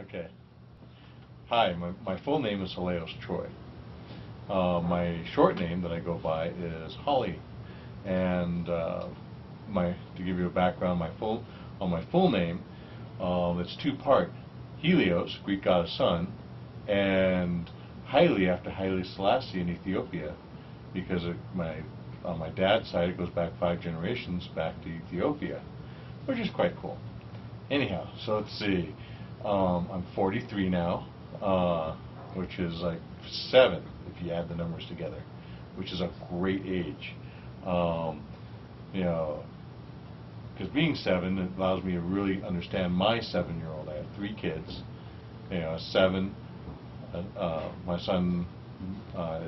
Okay. Hi, my full name is Haleos Troy. My short name that I go by is Holly, and my to give you a background, my full name, it's two-part: Helios, Greek god of sun, and Haile after Haile Selassie in Ethiopia, because on my dad's side it goes back 5 generations back to Ethiopia, which is quite cool. Anyhow, so let's see. I'm 43 now, which is like 7 if you add the numbers together, which is a great age. Um, you know, because being 7, it allows me to really understand my 7-year-old. I have 3 kids. 7. My son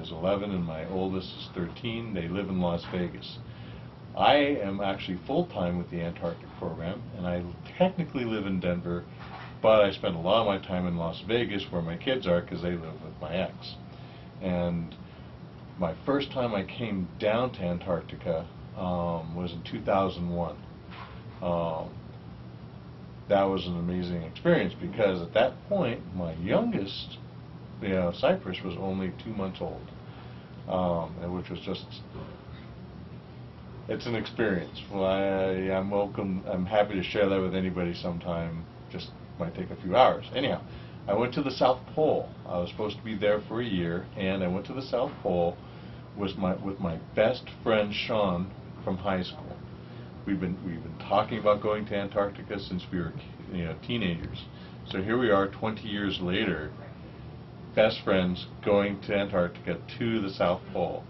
is 11, and my oldest is 13. They live in Las Vegas. I am actually full-time with the Antarctic program, and I technically live in Denver, but I spend a lot of my time in Las Vegas where my kids are because they live with my ex. And my first time I came down to Antarctica was in 2001. That was an amazing experience because at that point my youngest, Cypress, was only 2 months old, which was just, it's an experience. Well, I'm welcome. I'm happy to share that with anybody sometime. Just might take a few hours. Anyhow, I went to the South Pole. I was supposed to be there for a year, and I went to the South Pole with my best friend Sean from high school. We've been talking about going to Antarctica since we were teenagers. So here we are, 20 years later, best friends going to Antarctica to the South Pole.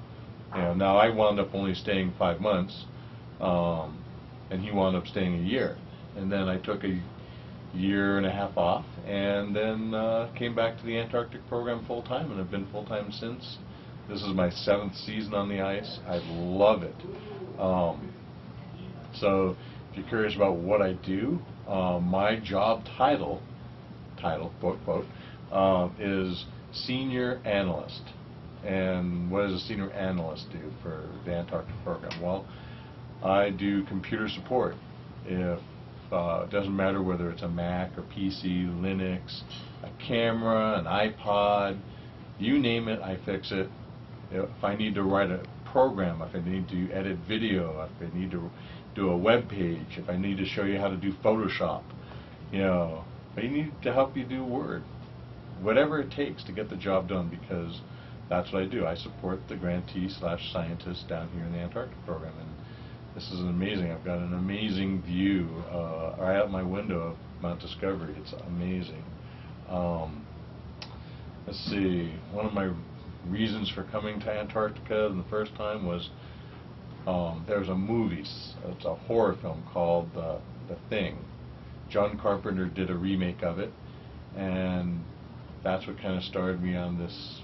Now I wound up only staying 5 months, and he wound up staying a year. And then I took a year and a half off, and then came back to the Antarctic program full time, and have been full time since. This is my 7th season on the ice. I love it. So if you're curious about what I do, my job title, quote, quote, is senior analyst. And what does a senior analyst do for the Antarctic program? Well, I do computer support. If it doesn't matter whether it's a Mac or PC, Linux, a camera, an iPod, you name it, I fix it. If I need to write a program, if I need to edit video, if I need to do a web page, if I need to show you how to do Photoshop, if I need to help you do Word, whatever it takes to get the job done, because that's what I do. I support the grantee/scientists down here in the Antarctic program, and this is amazing. I've got an amazing view right out my window of Mount Discovery. It's amazing. Let's see. One of my reasons for coming to Antarctica the first time was there's a movie. It's a horror film called The Thing. John Carpenter did a remake of it, and that's what kind of started me on this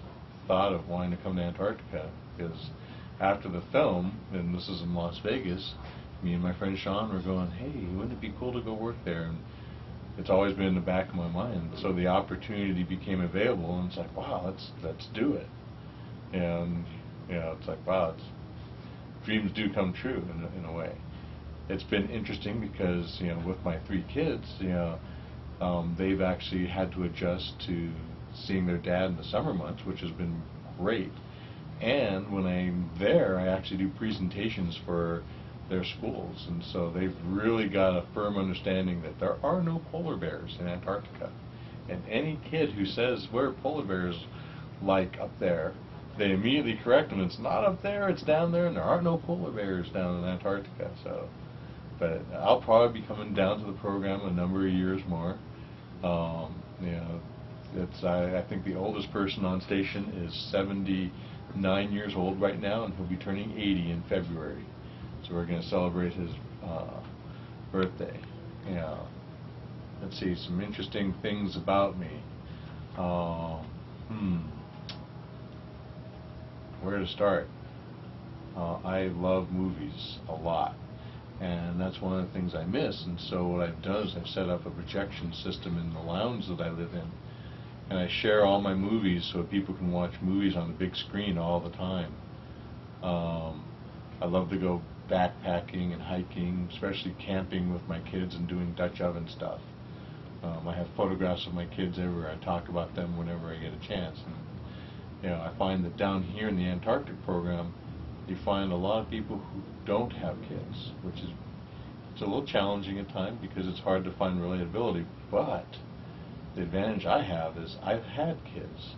thought of wanting to come to Antarctica, because after the film, and this is in Las Vegas, me and my friend Sean were going, hey, wouldn't it be cool to go work there? And it's always been in the back of my mind. So the opportunity became available, and it's like, wow, let's do it. And it's like, wow, dreams do come true in a way. It's been interesting because with my 3 kids, they've actually had to adjust to seeing their dad in the summer months, which has been great. And when I'm there, I actually do presentations for their schools, and so they've really got a firm understanding that there are no polar bears in Antarctica. And any kid who says, where are polar bears like up there, they immediately correct them. It's not up there, it's down there, and there are no polar bears down in Antarctica. So, but I'll probably be coming down to the program a number of years more. I think the oldest person on station is 79 years old right now, and he'll be turning 80 in February. So we're going to celebrate his birthday. Let's see, some interesting things about me. Where to start? I love movies a lot, and that's one of the things I miss. And so what I've done is I've set up a projection system in the lounge that I live in, and I share all my movies so people can watch movies on the big screen all the time. I love to go backpacking and hiking, especially camping with my kids and doing Dutch oven stuff. I have photographs of my kids everywhere. I talk about them whenever I get a chance. And, I find that down here in the Antarctic program, you find a lot of people who don't have kids, which is it's a little challenging at times because it's hard to find relatability. But the advantage I have is I've had kids,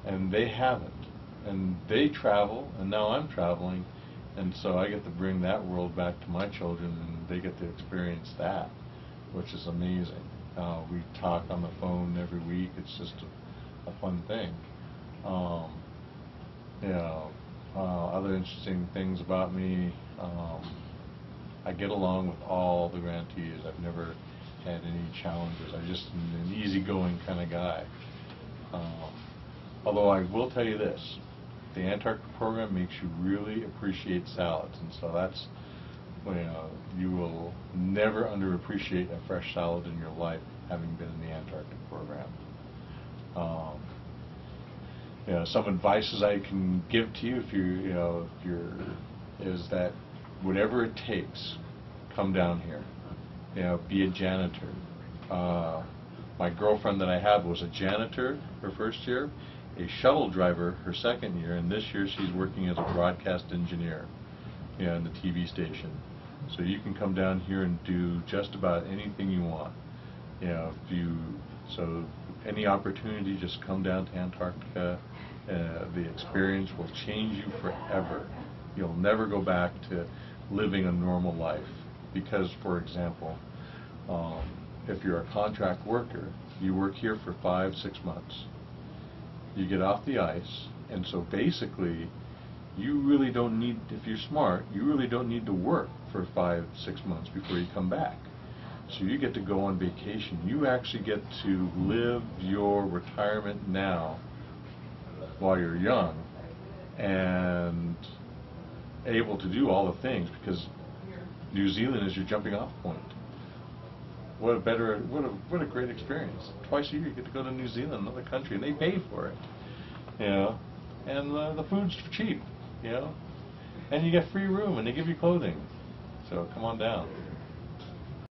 and they haven't. And they travel, and now I'm traveling, and so I get to bring that world back to my children, and they get to experience that, which is amazing. We talk on the phone every week. It's just a fun thing. Other interesting things about me, I get along with all the grantees. I've never had any challenges. I'm just an easygoing kind of guy. Although I will tell you this, the Antarctic program makes you really appreciate salads, and so that's, you will never underappreciate a fresh salad in your life, having been in the Antarctic program. Some advices I can give to you is that whatever it takes, come down here. Be a janitor. My girlfriend that I have was a janitor her first year, a shuttle driver her second year, and this year she's working as a broadcast engineer in the TV station. So you can come down here and do just about anything you want. So any opportunity, just come down to Antarctica. The experience will change you forever. You'll never go back to living a normal life because, for example, if you're a contract worker, you work here for 5-6 months. You get off the ice, and so basically you really don't need, if you're smart, you really don't need to work for 5-6 months before you come back. So you get to go on vacation. You actually get to live your retirement now while you're young and able to do all the things, because New Zealand is your jumping off point. What a great experience. Twice a year you get to go to New Zealand, another country, and they pay for it. And the food's cheap, and you get free room and they give you clothing. So come on down.